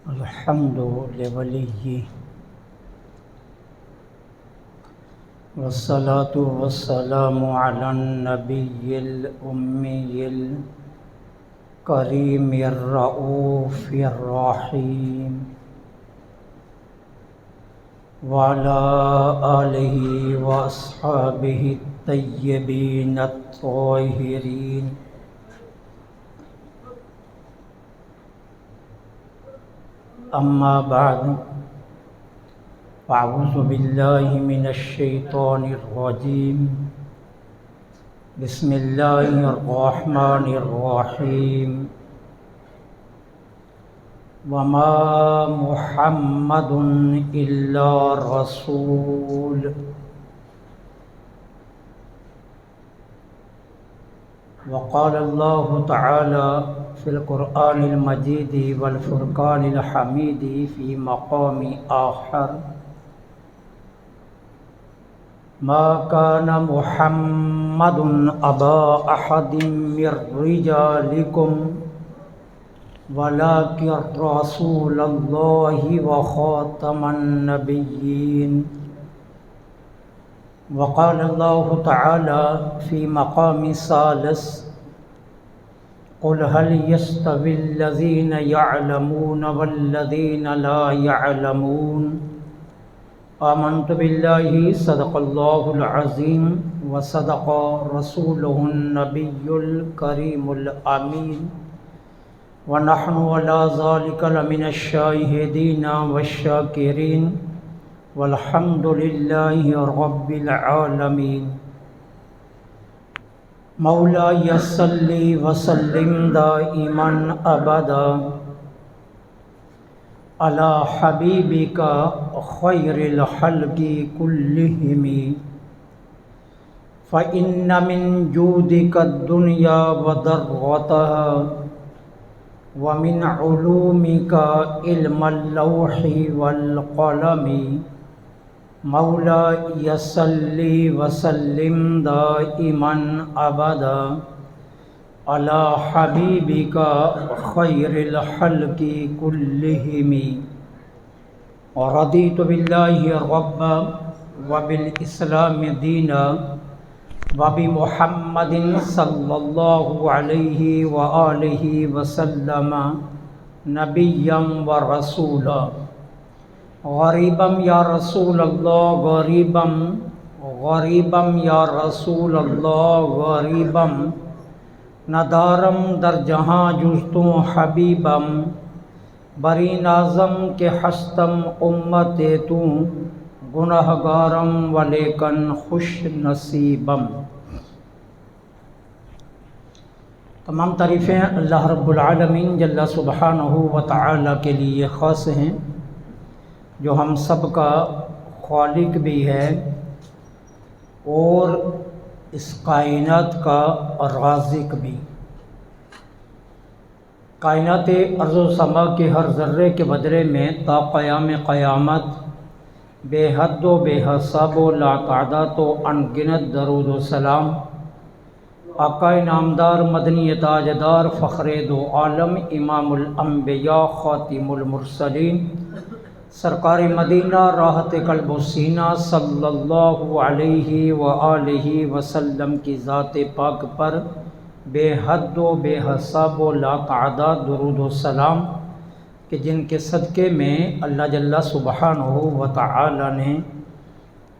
الحمد لوليه والصلاة والسلام على النبي الأمي الكريم الرؤوف الرحيم وعلى آله وأصحابه الطيبين الطاهرين. أما بعد فأعوذ بالله من الشيطان الرجيم. بسم الله الرحمن الرحيم. وما محمد إلا رسول وقال الله تعالى في القرآن المجيد والفرقان الحميد في مقام آخر: ما كان محمد أبا أحد من رجالكم ولكن رسول الله وخاتم النبيين. وقال الله تعالى في مقام ثالث: قل هل يستوي الذين يعلمون والذين لا يعلمون. آمنت بالله صدق الله العظيم وصدق رسوله النبي الكريم الأمين ونحن على ذلك لمن الشاهدين والشاكرين والحمد لله رب العالمين. مولاي صل وسلم دائما ابدا على حبيبك خير الخلق كلهم فإن من جودك الدنيا وضرتها ومن علومك علم اللوح والقلم. مولاي صل وسلم دائما ابدا على حبيبك خير الخلق كلهم. ورضيت بالله ربا وبالإسلام دينا وبمحمد صلى الله عليه وآله وسلم نبيا ورسولا. غریبا یا رسول اللہ غریبا غریبا یا رسول اللہ غریبا ندارم در جہاں جستوں حبیبم بری نازم کے ہستم امت تو گنہگارم ولیکن خوش نصیبم. تمام تعریفیں اللہ رب العالمین جل سبحانہ و تعالی کے لیے خاص ہیں، جو ہم سب کا خالق بھی ہے اور اس کائنات کا رازق بھی. کائنات ارض و سما کے ہر ذرے کے بدلے میں تا قیام قیامت بے حد و بے حساب و لا تعداد و انگنت درود و سلام آقا نامدار مدنی تاجدار فخر دو عالم امام الانبیاء خاتم المرسلین سرکار مدینہ راحت قلب و سینہ صلی اللہ علیہ وآلہ وسلم کی ذات پاک پر بے حد و بے حساب و لا تعداد درود و سلام کہ جن کے صدقے میں اللہ جل سبحانہ و تعالی نے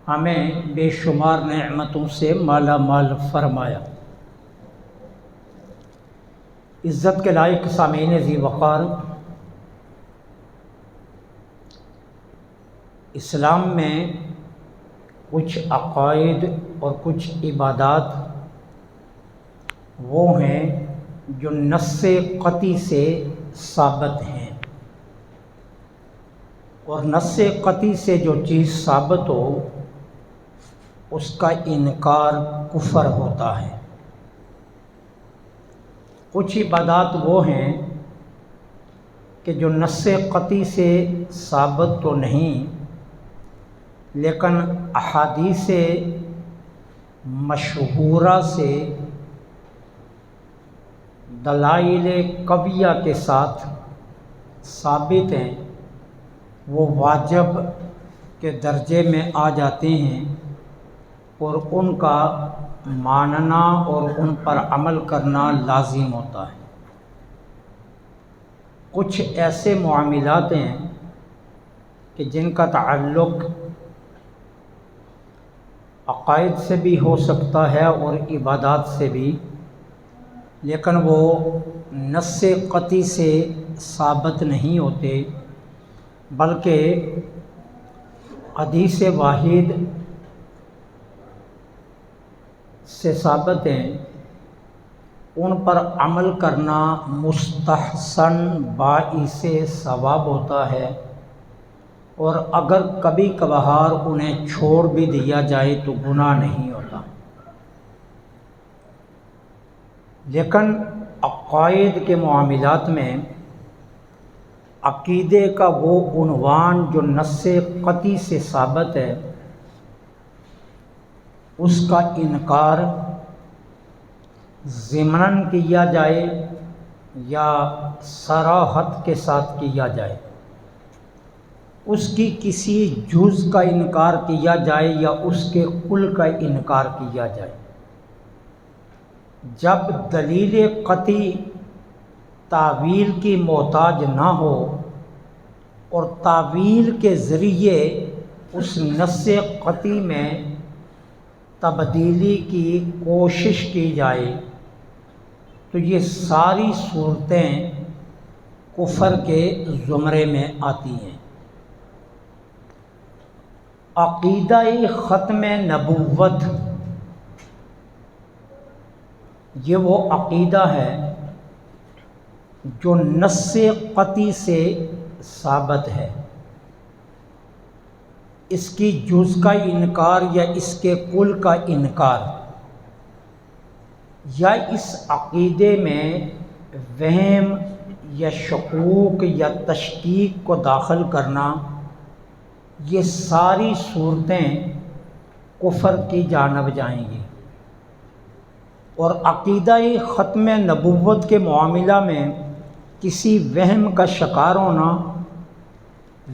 ہمیں بے شمار نعمتوں سے مالا مال فرمایا. عزت کے لائق سامعین ذی وقار، اسلام میں کچھ عقائد اور کچھ عبادات وہ ہیں جو نص قطعی سے ثابت ہیں، اور نص قطعی سے جو چیز ثابت ہو اس کا انکار کفر ہوتا ہے. کچھ عبادات وہ ہیں کہ جو نص قطعی سے ثابت تو نہیں لیکن احادیث مشہورہ سے دلائل قویہ کے ساتھ ثابت ہیں وہ واجب کے درجے میں آ جاتے ہیں اور ان کا ماننا اور ان پر عمل کرنا لازم ہوتا ہے۔ کچھ ایسے معاملات ہیں کہ جن کا تعلق عقائد سے بھی ہو سکتا ہے اور عبادات سے بھی، لیکن وہ نص قطعی سے ثابت نہیں ہوتے، بلکہ حدیث واحد سے ثابت ہیں۔ ان پر عمل کرنا مستحسن باعث ثواب ہوتا ہے، اور اگر کبھی کبھار انہیں چھوڑ بھی دیا جائے تو گناہ نہیں ہوتا۔ لیکن عقائد کے معاملات میں عقیدے کا وہ عنوان جو نص قطعی سے ثابت ہے، اس کا انکار ضمناً کیا جائے یا صراحت کے ساتھ کیا جائے، اس کی کسی جز کا انکار کیا جائے یا اس کے کل کا انکار کیا جائے، جب دلیل قطعی تاویل کی محتاج نہ ہو اور تاویل کے ذریعے اس نص قطعی میں تبدیلی کی کوشش کی جائے، تو یہ ساری صورتیں کفر کے زمرے میں آتی ہیں۔ عقیدہ ختم نبوت یہ وہ عقیدہ ہے جو نص قطعی سے ثابت ہے، اس کی جز کا انکار یا اس کے کل کا انکار، یا اس عقیدے میں وہم یا شکوک یا تشکیک کو داخل کرنا، یہ ساری صورتیں کفر کی جانب جائیں گی۔ اور عقیدہ ختم نبوت کے معاملہ میں کسی وہم کا شکار ہونا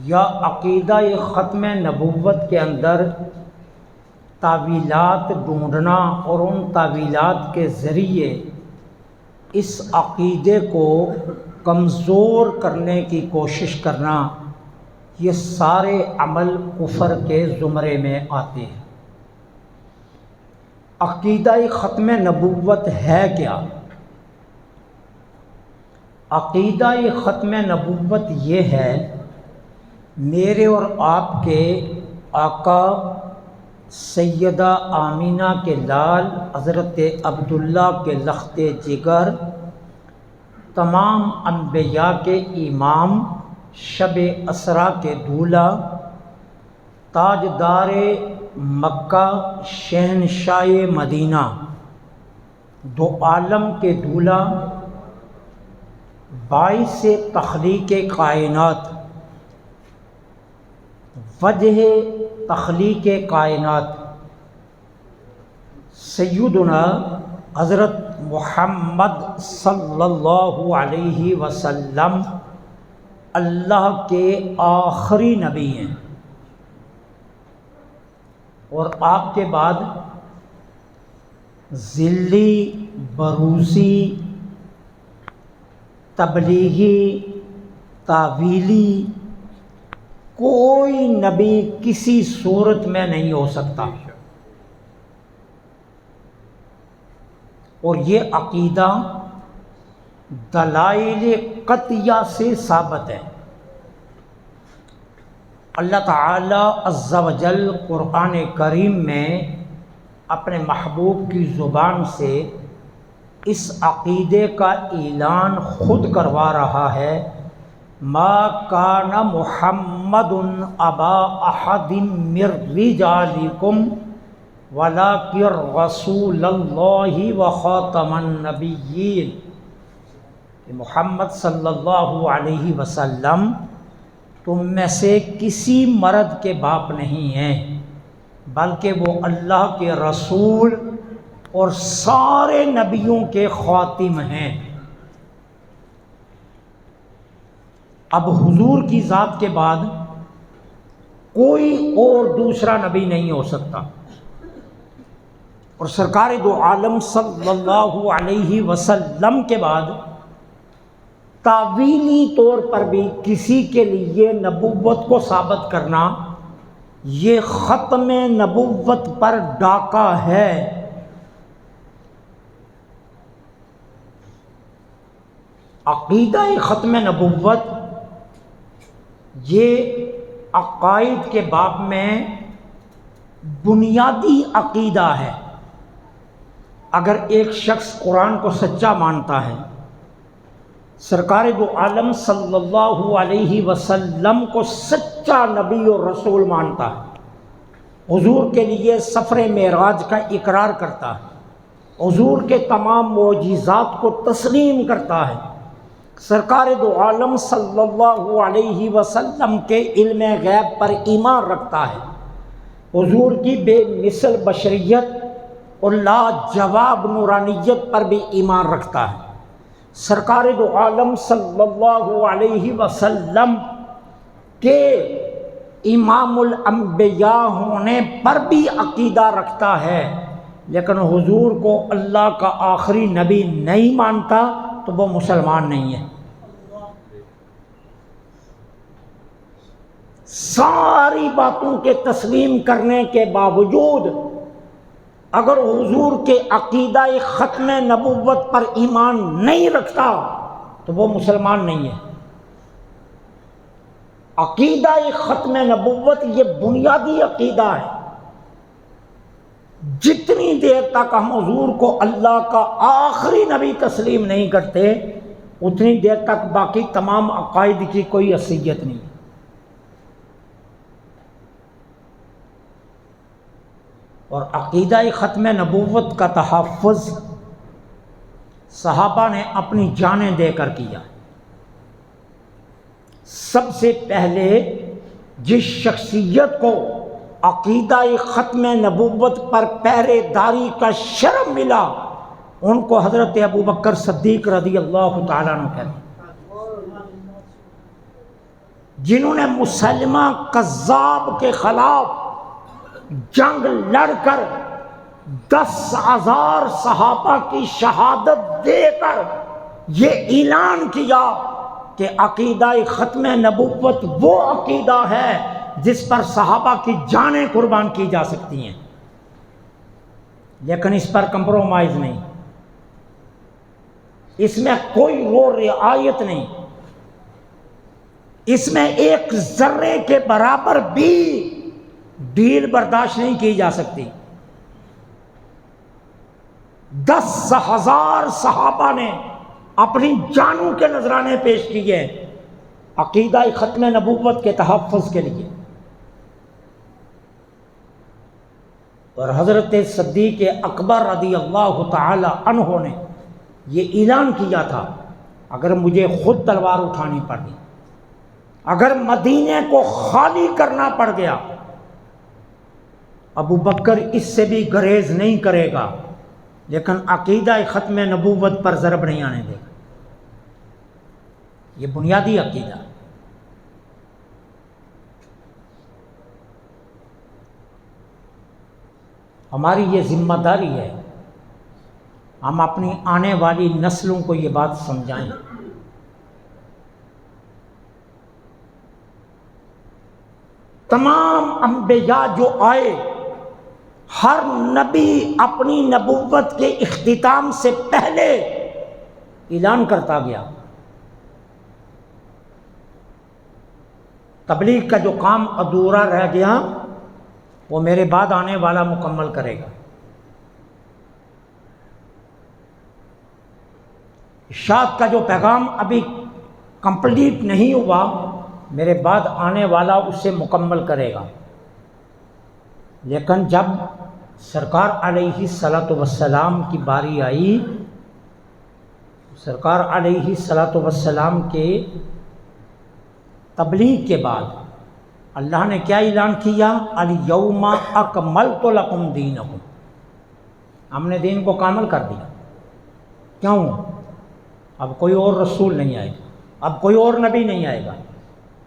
یا عقیدہ ختم نبوت کے اندر تعویلات ڈھونڈنا اور ان تعویلات کے ذریعے اس عقیدے کو کمزور کرنے کی کوشش کرنا، یہ سارے عمل کفر کے زمرے میں آتے ہیں۔ عقیدہ ختم نبوت ہے کیا؟ عقیدہ ختم نبوت یہ ہے، میرے اور آپ کے آقا سیدہ آمینہ کے لال حضرت عبداللہ کے لخت جگر، تمام انبیاء کے امام، شب اسریٰ کے دولہ، تاجدار مکہ، شہنشاہ مدینہ، دو عالم کے دولہ، باعث تخلیق کائنات، وجہ تخلیق کائنات، سیدنا حضرت محمد صلی اللہ علیہ وسلم اللہ کے آخری نبی ہیں، اور آپ کے بعد ذلی، بروزی، تبلیغی، تاویلی کوئی نبی کسی صورت میں نہیں ہو سکتا۔ اور یہ عقیدہ دلائل قطعیہ سے ثابت ہے۔ اللہ تعالی عز و جل قرآن کریم میں اپنے محبوب کی زبان سے اس عقیدے کا اعلان خود کروا رہا ہے، ما کان محمد ابا احد من رجالکم ولکن رسول اللہ وخاتم النبیین، کہ محمد صلی اللہ علیہ وسلم تم میں سے کسی مرد کے باپ نہیں ہیں، بلکہ وہ اللہ کے رسول اور سارے نبیوں کے خاتم ہیں۔ اب حضور کی ذات کے بعد کوئی اور دوسرا نبی نہیں ہو سکتا، اور سرکار دو عالم صلی اللہ علیہ وسلم کے بعد تعویلی طور پر بھی کسی کے لیے نبوت کو ثابت کرنا یہ ختم نبوت پر ڈاکہ ہے۔ عقیدہ ختم نبوت یہ عقائد کے باب میں بنیادی عقیدہ ہے۔ اگر ایک شخص قرآن کو سچا مانتا ہے، سرکار دو عالم صلی اللہ علیہ وسلم کو سچا نبی اور رسول مانتا ہے، حضور کے لیے سفر معراج کا اقرار کرتا ہے، حضور کے تمام معجزات کو تسلیم کرتا ہے، سرکار دو عالم صلی اللہ علیہ وسلم کے علم غیب پر ایمان رکھتا ہے، حضور کی بے مثل بشریت اور لاجواب نورانیت پر بھی ایمان رکھتا ہے، سرکار دو عالم صلی اللہ علیہ وسلم کے امام الانبیاء ہونے پر بھی عقیدہ رکھتا ہے، لیکن حضور کو اللہ کا آخری نبی نہیں مانتا تو وہ مسلمان نہیں ہے۔ ساری باتوں کے تسلیم کرنے کے باوجود اگر حضور کے عقیدہ ختم نبوت پر ایمان نہیں رکھتا تو وہ مسلمان نہیں ہے۔ عقیدہ ختم نبوت یہ بنیادی عقیدہ ہے۔ جتنی دیر تک ہم حضور کو اللہ کا آخری نبی تسلیم نہیں کرتے اتنی دیر تک باقی تمام عقائد کی کوئی حیثیت نہیں۔ اور عقیدہ ختم نبوت کا تحفظ صحابہ نے اپنی جانیں دے کر کیا۔ سب سے پہلے جس شخصیت کو عقیدہ ختم نبوت پر پہرے داری کا شرف ملا ان کو حضرت ابوبکر صدیق رضی اللہ تعالیٰ عنہ کہتے ہیں، جنہوں نے مسلمہ کذاب کے خلاف جنگ لڑ کر 10,000 صحابہ کی شہادت دے کر یہ اعلان کیا کہ عقیدہ ختم نبوت وہ عقیدہ ہے جس پر صحابہ کی جانیں قربان کی جا سکتی ہیں، لیکن اس پر کمپرومائز نہیں، اس میں کوئی وہ رعایت نہیں، اس میں ایک ذرے کے برابر بھی ڈیل برداشت نہیں کی جا سکتی۔ 10,000 صحابہ نے اپنی جانوں کے نذرانے پیش کیے عقیدہ ختم نبوت کے تحفظ کے لیے، اور حضرت صدیق اکبر رضی اللہ تعالی عنہ نے یہ اعلان کیا تھا اگر مجھے خود تلوار اٹھانی پڑی، اگر مدینے کو خالی کرنا پڑ گیا، ابو بکر اس سے بھی گریز نہیں کرے گا، لیکن عقیدہ ختم نبوت پر ضرب نہیں آنے دے گا۔ یہ بنیادی عقیدہ۔ ہماری یہ ذمہ داری ہے ہم اپنی آنے والی نسلوں کو یہ بات سمجھائیں۔ تمام انبیاء جو آئے، ہر نبی اپنی نبوت کے اختتام سے پہلے اعلان کرتا گیا تبلیغ کا جو کام ادھورا رہ گیا وہ میرے بعد آنے والا مکمل کرے گا، ارشاد کا جو پیغام ابھی کمپلیٹ نہیں ہوا میرے بعد آنے والا اسے مکمل کرے گا۔ لیکن جب سرکار علیہ الصلاۃ والسلام کی باری آئی، سرکار علیہ الصلاۃ والسلام کے تبلیغ کے بعد اللہ نے کیا اعلان کیا؟ الیوم اکملت لکم دینکم، ہم نے دین کو کامل کر دیا۔ کیوں؟ اب کوئی اور رسول نہیں آئے، اب کوئی اور نبی نہیں آئے گا،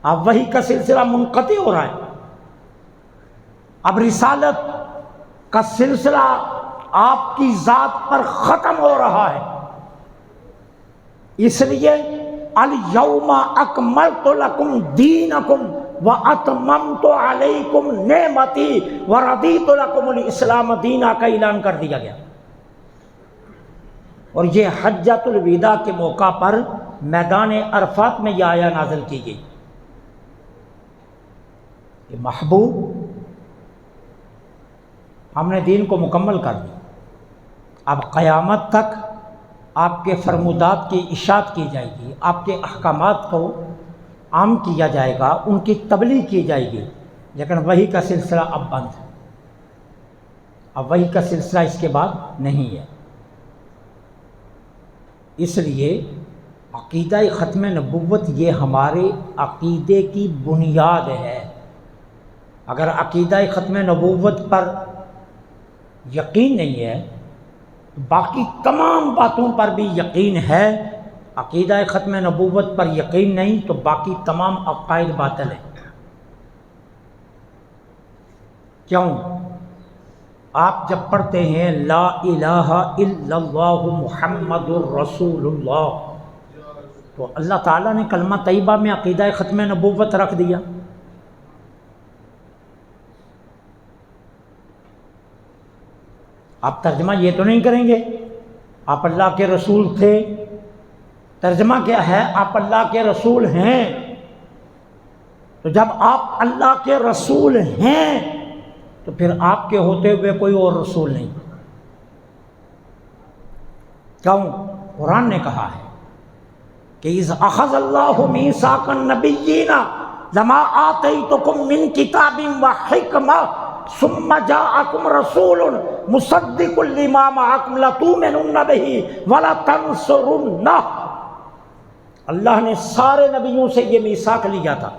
اب وحی کا سلسلہ منقطع ہو رہا ہے، اب رسالت کا سلسلہ آپ کی ذات پر ختم ہو رہا ہے۔ اس لیے الیوم اکملت لکم دینکم واتممت علیکم نعمتی ورضیت لکم الاسلام دینا کا اعلان کر دیا گیا۔ اور یہ حجۃ الوداع کے موقع پر میدان عرفات میں یہ آیہ نازل کی گئی کہ محبوب ہم نے دین کو مکمل کر دیا، اب قیامت تک آپ کے فرمودات کی اشاعت کی جائے گی، آپ کے احکامات کو عام کیا جائے گا، ان کی تبلیغ کی جائے گی، لیکن وحی کا سلسلہ اب بند ہے، اب وحی کا سلسلہ اس کے بعد نہیں ہے۔ اس لیے عقیدہ ختم نبوت یہ ہمارے عقیدے کی بنیاد ہے۔ اگر عقیدہ ختم نبوت پر یقین نہیں ہے تو باقی تمام باتوں پر بھی یقین ہے، عقیدہ ختم نبوت پر یقین نہیں تو باقی تمام عقائد باطل ہیں۔ کیوں؟ آپ جب پڑھتے ہیں لا الہ الا اللہ محمد الرسول اللہ تو اللہ تعالیٰ نے کلمہ طیبہ میں عقیدہ ختم نبوت رکھ دیا۔ آپ ترجمہ یہ تو نہیں کریں گے آپ اللہ کے رسول تھے، ترجمہ کیا ہے؟ آپ اللہ کے رسول ہیں۔ تو جب آپ اللہ کے رسول ہیں تو پھر آپ کے ہوتے ہوئے کوئی اور رسول نہیں۔ کیوں؟ قرآن نے کہا ہے کہ اذ اخذ اللہ میثاق النبیین لما آتیتکم من کتاب وحکمہ ثم جاءکم رسول مصدق لما معکم لتؤمنن بہ ولتنصرنہ۔ اللہ نے سارے نبیوں سے یہ میثاق لیا تھا،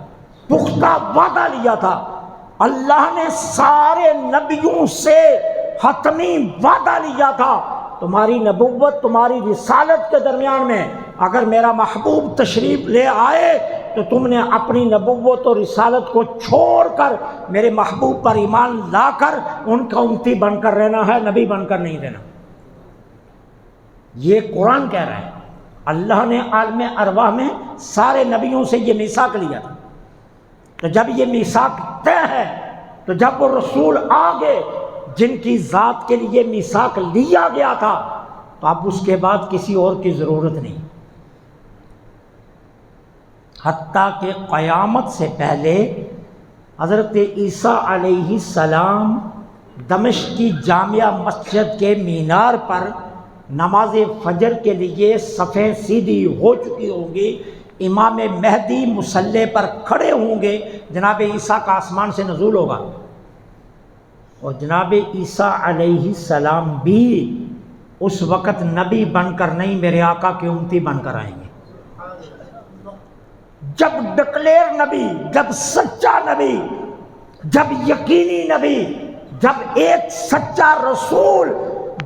پختہ وعدہ لیا تھا۔ اللہ نے سارے نبیوں سے حتمی وعدہ لیا تھا، تمہاری نبوت تمہاری رسالت کے درمیان میں اگر میرا محبوب تشریف لے آئے تو تم نے اپنی نبوت اور رسالت کو چھوڑ کر میرے محبوب پر ایمان لا کر ان کا امتی بن کر رہنا ہے، نبی بن کر نہیں رہنا۔ یہ قرآن کہہ رہا ہے۔ اللہ نے عالم ارواح میں سارے نبیوں سے یہ میثاق لیا تھا، تو جب یہ میثاق طے ہے تو جب وہ رسول آگے جن کی ذات کے لیے میثاق لیا گیا تھا تو اب اس کے بعد کسی اور کی ضرورت نہیں، حتیٰ کہ قیامت سے پہلے حضرت عیسیٰ علیہ السلام دمشق کی جامعہ مسجد کے مینار پر نماز فجر کے لیے صفیں سیدھی ہو چکی ہوں گی، امام مہدی مصلی پر کھڑے ہوں گے، جناب عیسیٰ کا آسمان سے نزول ہوگا اور جناب عیسیٰ علیہ السلام بھی اس وقت نبی بن کر نہیں، میرے آقا کے امتی بن کر آئیں گے۔ جب ڈکلیئر نبی، جب سچا نبی، جب یقینی نبی، جب ایک سچا رسول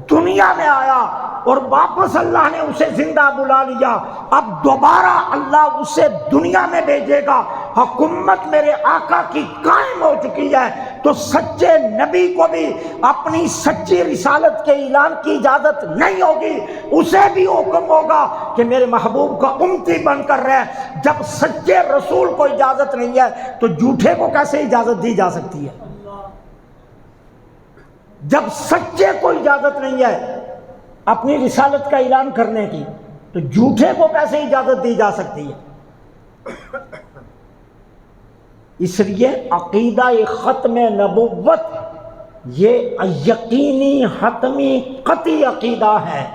دنیا میں آیا اور واپس اللہ نے اسے زندہ بلا لیا، اب دوبارہ اللہ اسے دنیا میں بھیجے گا، حکومت میرے آقا کی قائم ہو چکی ہے، تو سچے نبی کو بھی اپنی سچی رسالت کے اعلان کی اجازت نہیں ہوگی، اسے بھی حکم ہوگا کہ میرے محبوب کا امتی بن کر رہے۔ جب سچے رسول کو اجازت نہیں ہے تو جھوٹے کو کیسے اجازت دی جا سکتی ہے؟ جب سچے کو اجازت نہیں ہے اپنی رسالت کا اعلان کرنے کی تو جھوٹے کو کیسے اجازت دی جا سکتی ہے؟ اس لیے عقیدہ ختم نبوت یہ یقینی حتمی قطعی عقیدہ ہے،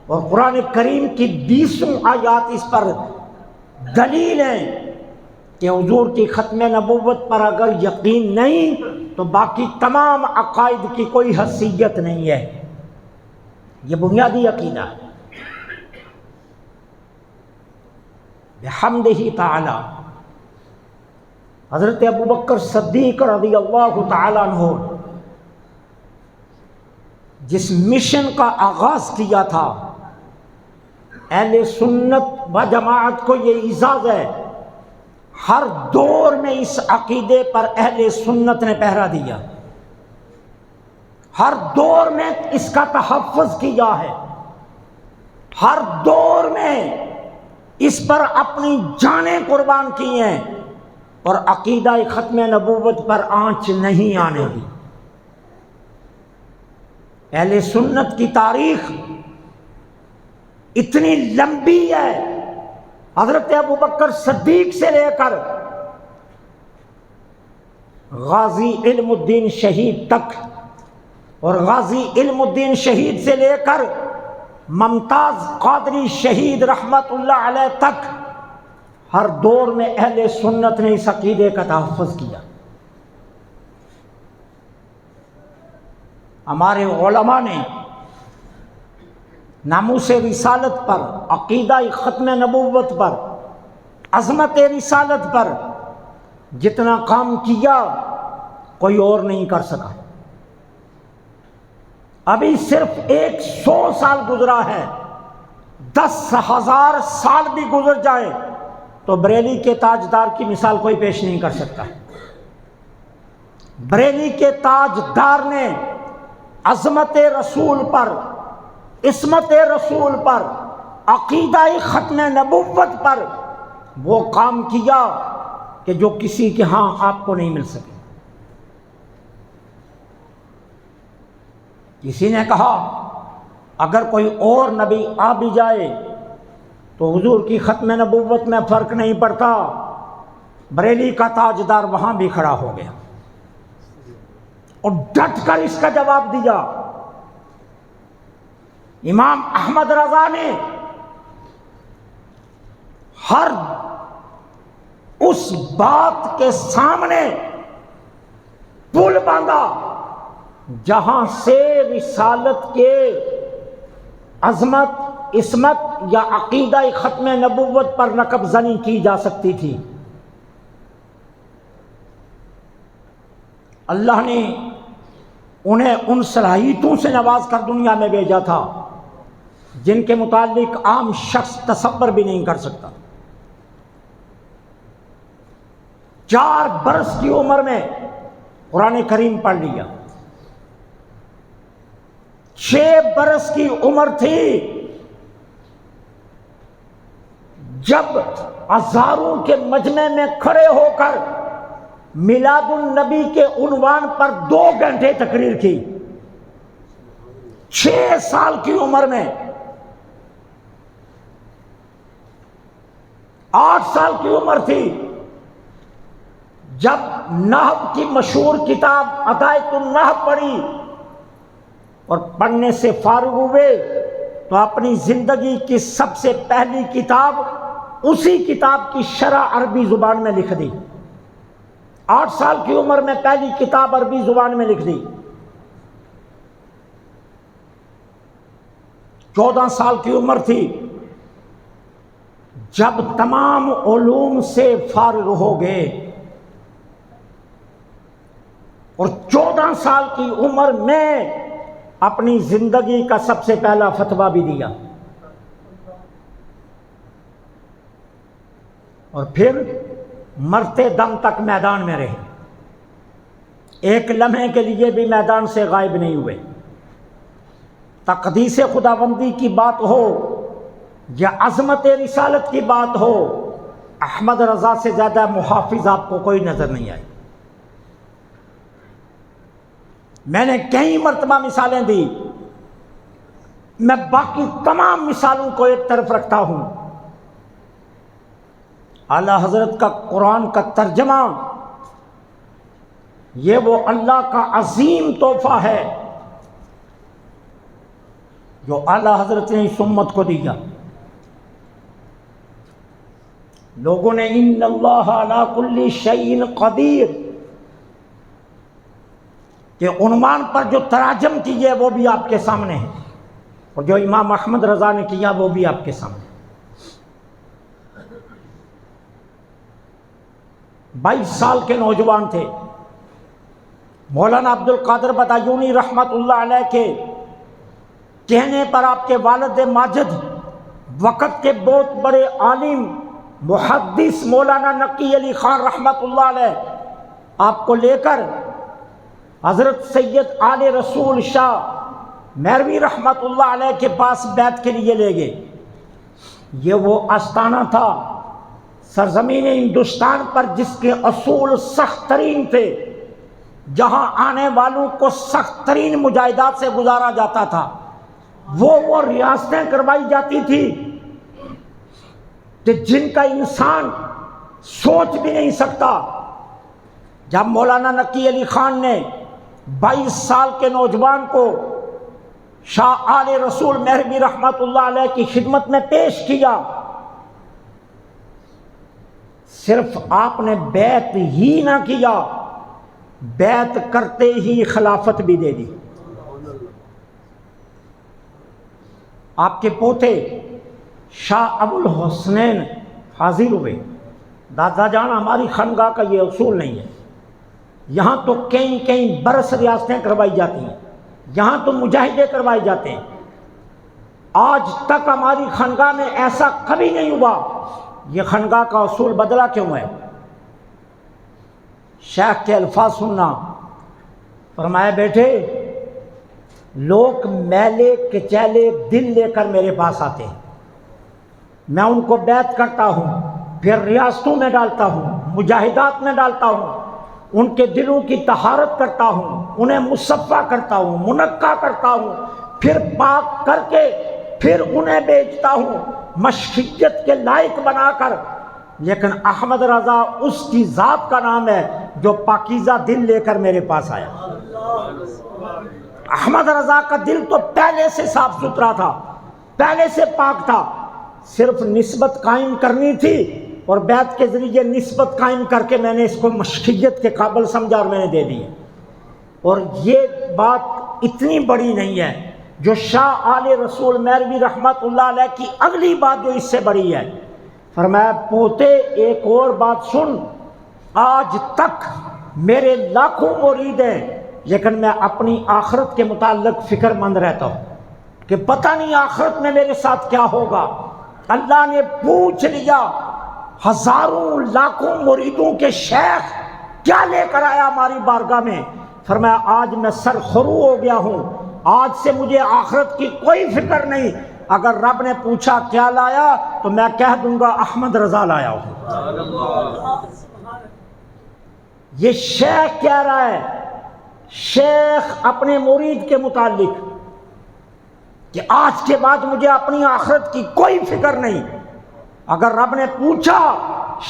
اور قرآن کریم کی 20 آیات اس پر دلیل ہیں کہ حضور کی ختم نبوت پر اگر یقین نہیں تو باقی تمام عقائد کی کوئی حیثیت نہیں ہے۔ یہ بنیادی عقیدہ ہے۔ بحمدہ تعالی حضرت ابوبکر صدیق رضی اللہ تعالی عنہ جس مشن کا آغاز کیا تھا اہل سنت و جماعت کو یہ اعزاز ہے، ہر دور میں اس عقیدے پر اہل سنت نے پہرا دیا، ہر دور میں اس کا تحفظ کیا ہے، ہر دور میں اس پر اپنی جانیں قربان کی ہیں، اور عقیدہ ختم نبوت پر آنچ نہیں آنے دی۔ اہل سنت کی تاریخ اتنی لمبی ہے، حضرت ابوبکر صدیق سے لے کر غازی علم الدین شہید تک، اور غازی علم الدین شہید سے لے کر ممتاز قادری شہید رحمت اللہ علیہ تک، ہر دور میں اہل سنت نے اس عقیدے کا تحفظ کیا۔ ہمارے علماء نے ناموس رسالت پر، عقیدہ ختم نبوت پر، عظمت رسالت پر جتنا کام کیا کوئی اور نہیں کر سکا۔ ابھی صرف 100 سال گزرا ہے، 10,000 سال بھی گزر جائیں تو بریلی کے تاجدار کی مثال کوئی پیش نہیں کر سکتا۔ بریلی کے تاجدار نے عظمت رسول پر، عصمت رسول پر، عقیدہ ختم نبوت پر وہ کام کیا کہ جو کسی کے ہاں آپ کو نہیں مل سکے۔ کسی نے کہا اگر کوئی اور نبی آ بھی جائے تو حضور کی ختم نبوت میں فرق نہیں پڑتا۔ بریلی کا تاجدار وہاں بھی کھڑا ہو گیا اور ڈٹ کر اس کا جواب دیا۔ امام احمد رضا نے ہر اس بات کے سامنے پل باندھا جہاں سے رسالت کے عظمت، عصمت یا عقیدہ ختم نبوت پر نقب زنی کی جا سکتی تھی۔ اللہ نے انہیں ان صلاحیتوں سے نواز کر دنیا میں بھیجا تھا جن کے متعلق عام شخص تصور بھی نہیں کر سکتا۔ 4 برس کی عمر میں قرآن کریم پڑھ لیا، 6 برس کی عمر تھی جب ہزاروں کے مجمع میں کھڑے ہو کر میلاد النبی کے عنوان پر 2 گھنٹے تقریر کی۔ 6 سال کی عمر میں 8 سال کی عمر تھی جب نحو کی مشہور کتاب عطائت النحو پڑھی اور پڑھنے سے فارغ ہوئے تو اپنی زندگی کی سب سے پہلی کتاب اسی کتاب کی شرح عربی زبان میں لکھ دی۔ 8 سال کی عمر میں پہلی کتاب عربی زبان میں لکھ دی۔ 14 سال کی عمر تھی جب تمام علوم سے فارغ ہو گئے اور 14 سال کی عمر میں اپنی زندگی کا سب سے پہلا فتویٰ بھی دیا، اور پھر مرتے دم تک میدان میں رہے، ایک لمحے کے لیے بھی میدان سے غائب نہیں ہوئے۔ تقدیس خداوندی کی بات ہو یا عظمت رسالت کی بات ہو، احمد رضا سے زیادہ محافظ آپ کو کوئی نظر نہیں آئی۔ میں نے کئی مرتبہ مثالیں دی، میں باقی تمام مثالوں کو ایک طرف رکھتا ہوں۔ اعلیٰ حضرت کا قرآن کا ترجمہ یہ وہ اللہ کا عظیم تحفہ ہے جو اعلیٰ حضرت نے اس امت کو دیا۔ لوگوں نے ان اللہ علی کل شیء قدیر کہ عنوان پر جو تراجم کیے وہ بھی آپ کے سامنے ہے، اور جو امام احمد رضا نے کیا وہ بھی آپ کے سامنے۔ 22 سال کے نوجوان تھے، مولانا عبد القادر بدایونی رحمت اللہ علیہ کے کہنے پر آپ کے والد ماجد وقت کے بہت بڑے عالم محدث مولانا نقی علی خان رحمۃ اللہ علیہ آپ کو لے کر حضرت سید آل رسول شاہ میروی رحمۃ اللہ علیہ کے پاس بیعت کے لیے لے گئے۔ یہ وہ آستانہ تھا سرزمین ہندوستان پر جس کے اصول سخت ترین تھے، جہاں آنے والوں کو سخت ترین مجاہدات سے گزارا جاتا تھا۔ وہ ریاستیں کروائی جاتی تھی کہ جن کا انسان سوچ بھی نہیں سکتا۔ جب مولانا نقی علی خان نے 22 سال کے نوجوان کو شاہ آل رسول مہروی رحمۃ اللہ علیہ کی خدمت میں پیش کیا، صرف آپ نے بیعت ہی نہ کیا، بیعت کرتے ہی خلافت بھی دے دی۔ آپ کے پوتے شاہ ابو الحسنین حاضر ہوئے۔ دادا جان، ہماری خانقاہ کا یہ اصول نہیں ہے، یہاں تو کئی برس ریاستیں کروائی جاتی ہیں، یہاں تو مجاہدے کروائے جاتے ہیں، آج تک ہماری خانقاہ میں ایسا کبھی نہیں ہوا، یہ خانقاہ کا اصول بدلا کیوں ہے؟ شیخ کے الفاظ سننا، فرمایا بیٹے لوگ میلے کچیلے دل لے کر میرے پاس آتے ہیں، میں ان کو بیعت کرتا ہوں، پھر ریاستوں میں ڈالتا ہوں، مجاہدات میں ڈالتا ہوں، ان کے دلوں کی طہارت کرتا ہوں، انہیں مصفا کرتا ہوں، منقع کرتا ہوں، پھر پاک کر کے پھر انہیں بیچتا ہوں مشیت کے لائق بنا کر۔ لیکن احمد رضا اس کی ذات کا نام ہے جو پاکیزہ دل لے کر میرے پاس آیا۔ احمد رضا کا دل تو پہلے سے صاف ستھرا تھا، پہلے سے پاک تھا، صرف نسبت قائم کرنی تھی، اور بیعت کے ذریعے نسبت قائم کر کے میں نے اس کو مشیت کے قابل سمجھا اور میں نے دے دی۔ اور یہ بات اتنی بڑی نہیں ہے، جو شاہ آل رسول مہروی رحمت اللہ علیہ کی اگلی بات جو اس سے بڑی ہے، فرمایا پوتے ایک اور بات سن، آج تک میرے لاکھوں مرید ہیں، لیکن میں اپنی آخرت کے متعلق فکر مند رہتا ہوں کہ پتہ نہیں آخرت میں میرے ساتھ کیا ہوگا۔ اللہ نے پوچھ لیا ہزاروں لاکھوں مریدوں کے شیخ کیا لے کر آیا ہماری بارگاہ میں، فرمایا آج میں سرخرو ہو گیا ہوں، آج سے مجھے آخرت کی کوئی فکر نہیں، اگر رب نے پوچھا کیا لایا تو میں کہہ دوں گا احمد رضا لایا ہوں۔ یہ شیخ کہہ رہا ہے، شیخ اپنے مرید کے متعلق، کہ آج کے بعد مجھے اپنی آخرت کی کوئی فکر نہیں، اگر رب نے پوچھا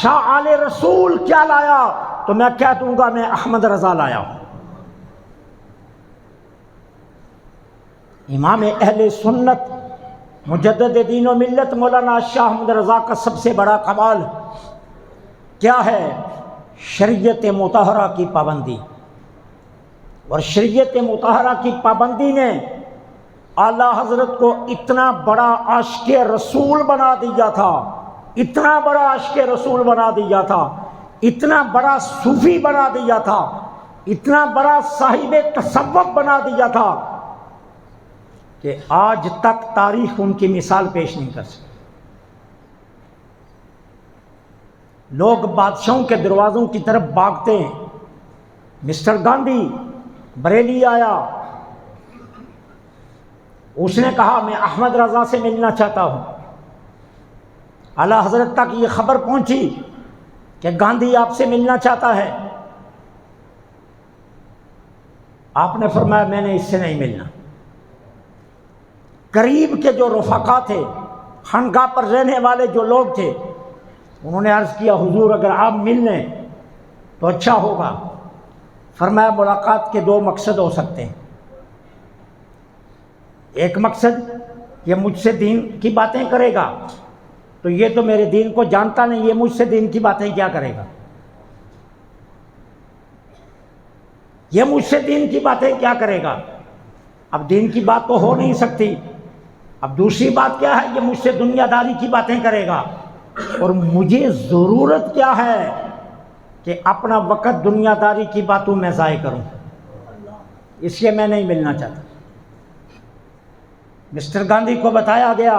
شاہ آل رسول کیا لایا تو میں کہہ دوں گا میں احمد رضا لایا ہوں۔ امام اہل سنت مجدد دین و ملت مولانا شاہ احمد رضا کا سب سے بڑا کمال کیا ہے؟ شریعت مطہرہ کی پابندی۔ اور شریعت مطہرہ کی پابندی نے اعلیٰ حضرت کو اتنا بڑا عاشق رسول بنا دیا تھا، اتنا بڑا عاشق رسول بنا دیا تھا، اتنا بڑا صوفی بنا دیا تھا، اتنا بڑا صاحب تصوف بنا دیا تھا کہ آج تک تاریخ ان کی مثال پیش نہیں کر سکی۔ لوگ بادشاہوں کے دروازوں کی طرف بھاگتے ہیں، مسٹر گاندھی بریلی آیا، اس نے کہا میں احمد رضا سے ملنا چاہتا ہوں، اعلیٰ حضرت تک یہ خبر پہنچی کہ گاندھی آپ سے ملنا چاہتا ہے، آپ نے فرمایا میں نے اس سے نہیں ملنا۔ قریب کے جو رفقا تھے، خانقاہ پر رہنے والے جو لوگ تھے، انہوں نے عرض کیا حضور اگر آپ مل لیں تو اچھا ہوگا۔ فرمایا ملاقات کے دو مقصد ہو سکتے ہیں، ایک مقصد یہ مجھ سے دین کی باتیں کرے گا تو یہ تو میرے دین کو جانتا نہیں، یہ مجھ سے دین کی باتیں کیا کرے گا، یہ مجھ سے دین کی باتیں کیا کرے گا، اب دین کی بات تو ہو نہیں سکتی۔ اب دوسری بات کیا ہے، یہ مجھ سے دنیا داری کی باتیں کرے گا، اور مجھے ضرورت کیا ہے کہ اپنا وقت دنیا داری کی باتوں میں ضائع کروں، اس لیے میں نہیں ملنا چاہتا۔ مسٹر گاندھی کو بتایا گیا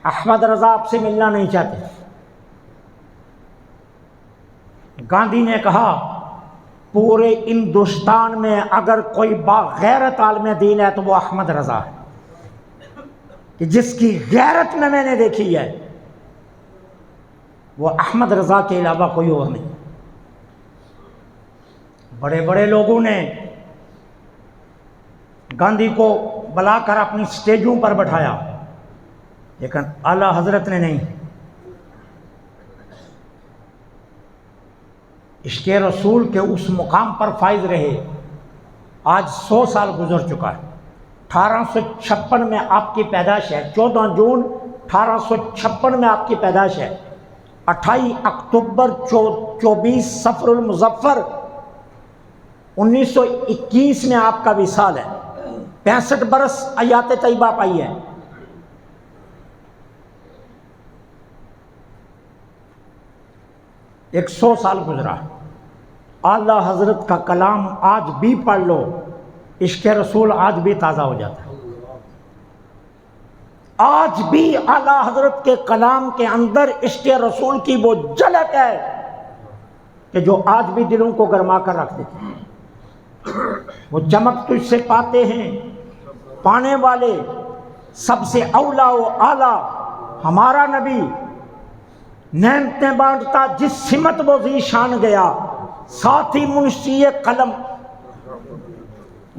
احمد رضا آپ سے ملنا نہیں چاہتے. گاندھی نے کہا پورے ہندوستان میں اگر کوئی باغیرت عالم دین ہے تو وہ احمد رضا ہے، کہ جس کی غیرت میں نے دیکھی ہے وہ احمد رضا کے علاوہ کوئی اور نہیں. بڑے بڑے لوگوں نے گاندھی کو بلا کر اپنی سٹیجوں پر بٹھایا، لیکن اعلیٰ حضرت نے نہیں. عشق رسول کے اس مقام پر فائز رہے. آج 100 سال گزر چکا ہے. 1856 میں آپ کی پیدائش ہے، 14 جون 1856 میں آپ کی پیدائش ہے. 28 اکتوبر 24 صفر المظفر 1921 میں آپ کا وصال ہے. 65 برس حیات طیبہ پائی ہے. ایک 100 سال گزرا. اعلیٰ حضرت کا کلام آج بھی پڑھ لو، عشق رسول آج بھی تازہ ہو جاتا ہے. آج بھی اعلیٰ حضرت کے کلام کے اندر عشق رسول کی وہ جھلک ہے کہ جو آج بھی دلوں کو گرما کر رکھ دیتی ہے. وہ چمک تجھ سے پاتے ہیں پانے والے، سب سے اولا و اعلیٰ ہمارا نبی، نعمتیں بانٹتا جس سمت وہ ذی شان گیا، ساتھ ہی منشی قلم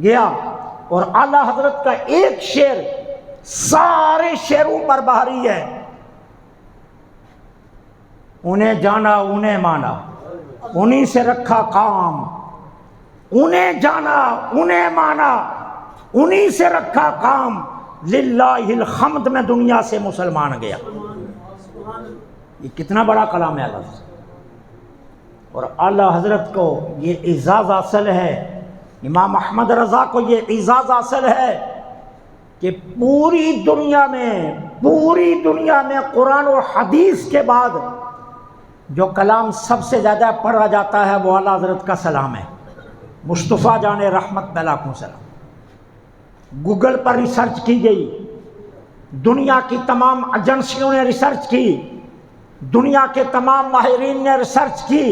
گیا. اور اعلیٰ حضرت کا ایک شعر سارے شعروں پر بھاری ہے، انہیں جانا انہیں مانا انہیں سے رکھا کام، انہیں جانا انہیں مانا انہیں سے رکھا کام، للہ الحمد میں دنیا سے مسلمان گیا. یہ کتنا بڑا کلام ہے اعلیٰ حضرت. اور اعلیٰ حضرت کو یہ اعزاز حاصل ہے، امام احمد رضا کو یہ اعزاز حاصل ہے کہ پوری دنیا میں قرآن و حدیث کے بعد جو کلام سب سے زیادہ پڑھا جاتا ہے وہ اعلیٰ حضرت کا سلام ہے. مصطفیٰ جان رحمت علیکم السلام. گوگل پر ریسرچ کی گئی، دنیا کی تمام ایجنسیوں نے ریسرچ کی، دنیا کے تمام ماہرین نے ریسرچ کی.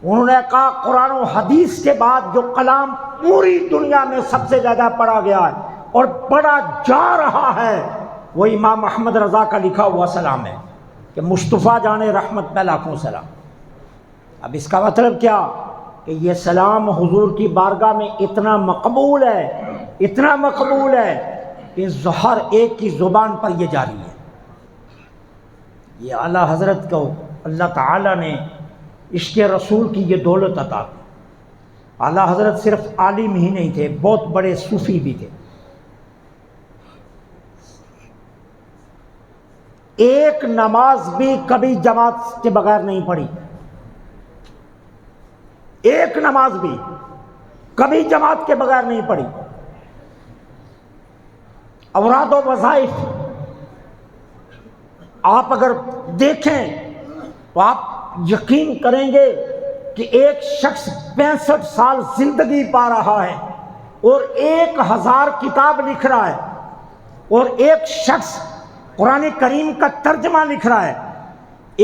انہوں نے کہا قرآن و حدیث کے بعد جو کلام پوری دنیا میں سب سے زیادہ پڑھا گیا ہے اور پڑھا جا رہا ہے وہ امام احمد رضا کا لکھا ہوا سلام ہے کہ مصطفیٰ جان رحمت علیکم السلام. اب اس کا مطلب کیا کہ یہ سلام حضور کی بارگاہ میں اتنا مقبول ہے کہ ہر ایک کی زبان پر یہ جاری ہے. یہ اعلیٰ حضرت کو اللہ تعالیٰ نے عشق رسول کی یہ دولت عطا کی. اعلیٰ حضرت صرف عالم ہی نہیں تھے، بہت بڑے صوفی بھی تھے. ایک نماز بھی کبھی جماعت کے بغیر نہیں پڑھی، ایک نماز بھی کبھی جماعت کے بغیر نہیں پڑھی. اوراد و وظائف آپ اگر دیکھیں تو آپ یقین کریں گے کہ ایک شخص 65 سال زندگی پا رہا ہے اور 1000 کتاب لکھ رہا ہے، اور ایک شخص قرآن کریم کا ترجمہ لکھ رہا ہے.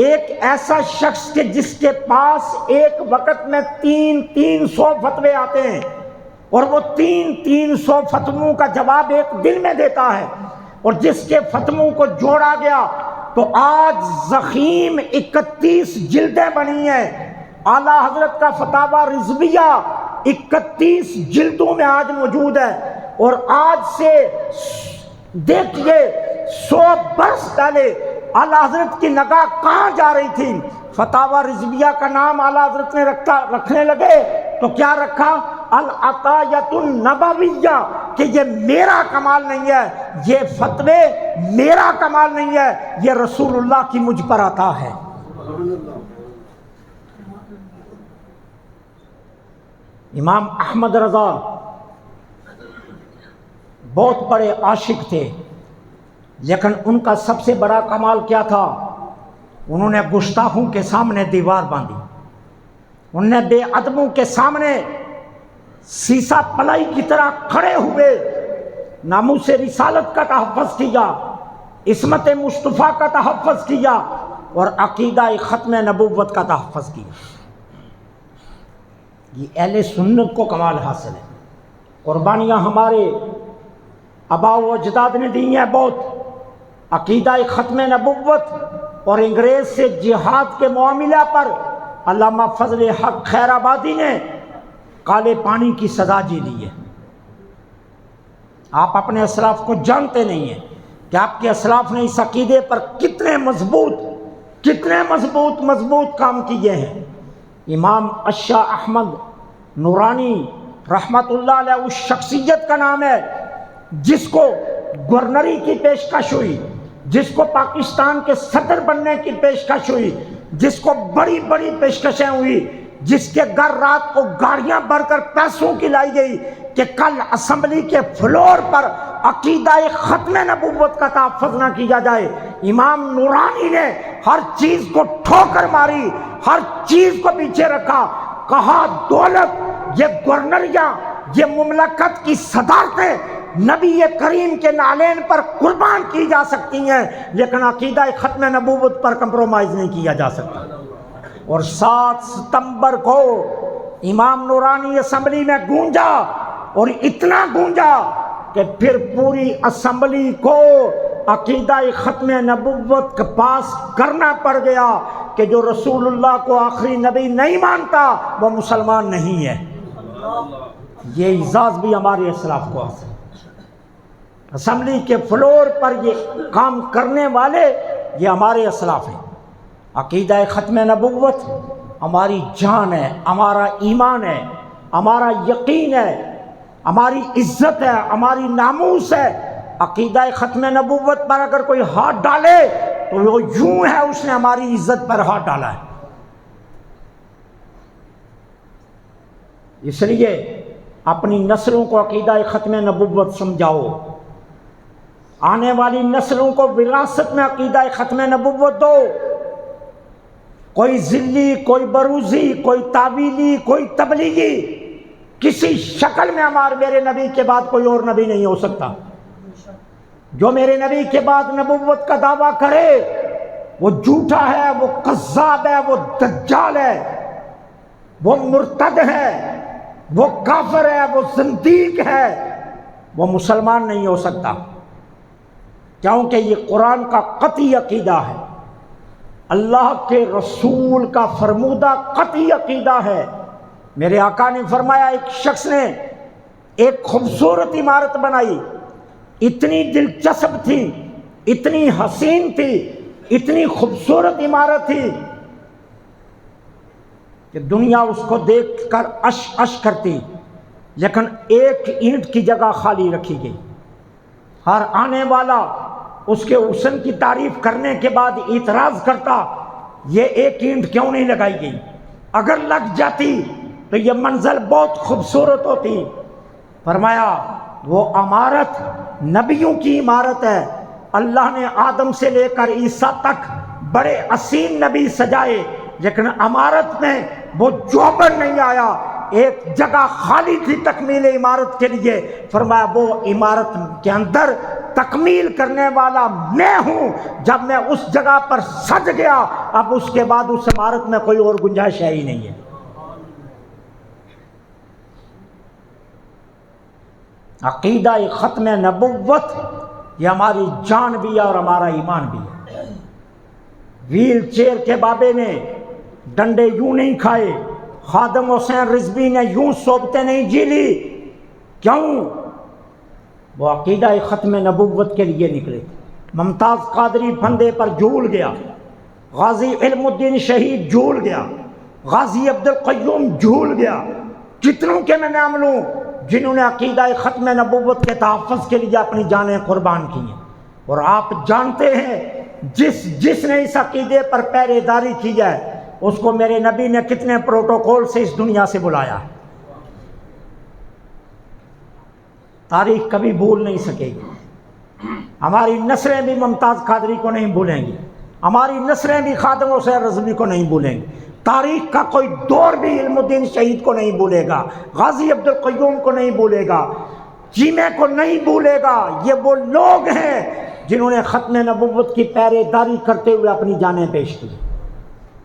ایک ایسا شخص کہ جس کے پاس ایک وقت میں 300 فتوے آتے ہیں اور وہ 300 فتووں کا جواب ایک دن میں دیتا ہے، اور جس کے فتووں کو جوڑا گیا تو آج ضخیم 31 جلدیں بنی ہیں. اعلیٰ حضرت کا فتاوی رضویہ 31 جلدوں میں آج موجود ہے. اور آج سے دیکھیے 100 برس پہلے اعلیٰ حضرت کی نگاہ کہاں جا رہی تھی؟ فتاوی رضویہ کا نام اعلیٰ حضرت نے رکھنے لگے تو کیا رکھا؟ العطایۃ النبویہ، کہ یہ میرا کمال نہیں ہے، یہ فتوے میرا کمال نہیں ہے، یہ رسول اللہ کی مجھ پر عطا ہے. امام احمد رضا بہت بڑے عاشق تھے، لیکن ان کا سب سے بڑا کمال کیا تھا؟ انہوں نے گستاخوں کے سامنے دیوار باندھی، انہوں نے بے ادبوں کے سامنے سیسا پلائی کی طرح کھڑے ہوئے ناموس رسالت کا تحفظ کیا. عصمت مصطفیٰ کا تحفظ کیا اور عقیدہ ختم نبوت کا تحفظ کیا. یہ اہل سنت کو کمال حاصل ہے. قربانیاں ہمارے آباء و اجداد نے دی ہیں بہت. عقیدہ ختم نبوت اور انگریز سے جہاد کے معاملہ پر علامہ فضل حق خیر آبادی نے کالے پانی کی سزا جی لی ہے. آپ اپنے اسلاف کو جانتے نہیں ہیں کہ آپ کے اسلاف نے اس عقیدے پر کتنے مضبوط کام کیے ہیں. امام اشاہ احمد نورانی رحمت اللہ علیہ اس شخصیت کا نام ہے جس کو گورنری کی پیشکش ہوئی، جس کو پاکستان کے صدر بننے کی پیشکش ہوئی، جس کو بڑی بڑی پیشکشیں ہوئی، جس کے گھر رات کو گاڑیاں بھر کر پیسوں کی لائی گئی کہ کل اسمبلی کے فلور پر عقیدہ ختم نبوت کا تحفظ نہ کیا جائے. امام نورانی نے ہر چیز کو ٹھوکر ماری، ہر چیز کو پیچھے رکھا. کہا دولت، یہ گورنریاں، یہ مملکت کی صدارتیں نبی کریم کے نالین پر قربان کی جا سکتی ہیں، لیکن عقیدہ ختم نبوت پر کمپرومائز نہیں کیا جا سکتا. اور 7 ستمبر کو امام نورانی اسمبلی میں گونجا، اور اتنا گونجا کہ پھر پوری اسمبلی کو عقیدہ ختم نبوت کا پاس کرنا پڑ گیا کہ جو رسول اللہ کو آخری نبی نہیں مانتا وہ مسلمان نہیں ہے. یہ اعزاز بھی ہمارے اسلاف کو حاصل. اسمبلی کے فلور پر یہ کام کرنے والے یہ ہمارے اسلاف ہیں. عقیدہ ختم نبوت ہماری جان ہے، ہمارا ایمان ہے، ہمارا یقین ہے، ہماری عزت ہے، ہماری ناموس ہے. عقیدہ ختم نبوت پر اگر کوئی ہاتھ ڈالے تو وہ یوں ہے اس نے ہماری عزت پر ہاتھ ڈالا ہے. اس لیے اپنی نسلوں کو عقیدہ ختم نبوت سمجھاؤ. آنے والی نسلوں کو وراثت میں عقیدہ ختم نبوت دو. کوئی ذلی، کوئی بروزی، کوئی تعویلی، کوئی تبلیغی کسی شکل میں میرے نبی کے بعد کوئی اور نبی نہیں ہو سکتا. جو میرے نبی کے بعد نبوت کا دعویٰ کرے وہ جھوٹا ہے، وہ کذاب ہے، وہ دجال ہے، وہ مرتد ہے، وہ کافر ہے، وہ زندیق ہے، وہ مسلمان نہیں ہو سکتا. کیونکہ یہ قرآن کا قطعی عقیدہ ہے، اللہ کے رسول کا فرمودہ قطعی عقیدہ ہے. میرے آقا نے فرمایا ایک شخص نے ایک خوبصورت عمارت بنائی، اتنی دلچسپ تھی، اتنی حسین تھی، اتنی خوبصورت عمارت تھی کہ دنیا اس کو دیکھ کر عش عش کرتی، لیکن ایک اینٹ کی جگہ خالی رکھی گئی. ہر آنے والا اس کے حسن کی تعریف کرنے کے بعد اعتراض کرتا یہ ایک اینٹ کیوں نہیں لگائی گئی، اگر لگ جاتی تو یہ منزل بہت خوبصورت ہوتی. فرمایا وہ عمارت نبیوں کی عمارت ہے. اللہ نے آدم سے لے کر عیسیٰ تک بڑے عظیم نبی سجائے، لیکن عمارت میں وہ جوبر نہیں آیا. ایک جگہ خالی تھی تکمیل عمارت کے لیے. فرمایا وہ عمارت کے اندر تکمیل کرنے والا میں ہوں. جب میں اس جگہ پر سج گیا اب اس کے بعد اس عمارت میں کوئی اور گنجائش ہی نہیں ہے. عقیدہ ختم نبوت یہ ہماری جان بھی ہے اور ہمارا ایمان بھی ہے. ویل چیئر کے بابے نے ڈنڈے یوں نہیں کھائے، خادم حسین رضوی نے یوں صحبتیں نہیں جی لی. کیوں؟ وہ عقیدہ ختم نبوت کے لیے نکلے. ممتاز قادری پھندے پر جھول گیا، غازی علم الدین شہید جھول گیا، غازی عبد القیوم جھول گیا. کتنوں کے میں نام لوں جنہوں نے عقیدہ ختم نبوت کے تحفظ کے لیے اپنی جانیں قربان کی ہیں. اور آپ جانتے ہیں جس نے اس عقیدے پر پہرے داری کی ہے اس کو میرے نبی نے کتنے پروٹوکول سے اس دنیا سے بلایا. تاریخ کبھی بھول نہیں سکے گی. ہماری نسلیں بھی ممتاز قادری کو نہیں بھولیں گی، ہماری نسلیں بھی خادم حسین رضوی کو نہیں بھولیں گی. تاریخ کا کوئی دور بھی علم الدین شہید کو نہیں بھولے گا، غازی عبد القیوم کو نہیں بھولے گا، چیمے کو نہیں بھولے گا. یہ وہ لوگ ہیں جنہوں نے ختم نبوت کی پہرے داری کرتے ہوئے اپنی جانیں پیش کی۔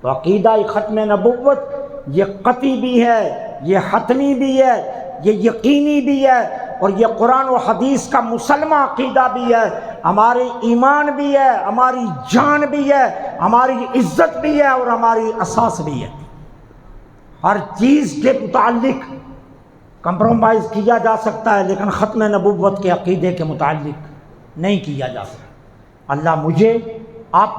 تو عقیدہ ختم نبوت یہ قطعی بھی ہے، یہ حتمی بھی ہے، یہ یقینی بھی ہے، اور یہ قرآن و حدیث کا مسلمہ عقیدہ بھی ہے، ہمارے ایمان بھی ہے، ہماری جان بھی ہے، ہماری عزت بھی ہے، اور ہماری اساس بھی ہے۔ ہر چیز کے متعلق کمپرومائز کیا جا سکتا ہے، لیکن ختم نبوت کے عقیدے کے متعلق نہیں کیا جا سکتا۔ اللہ مجھے آپ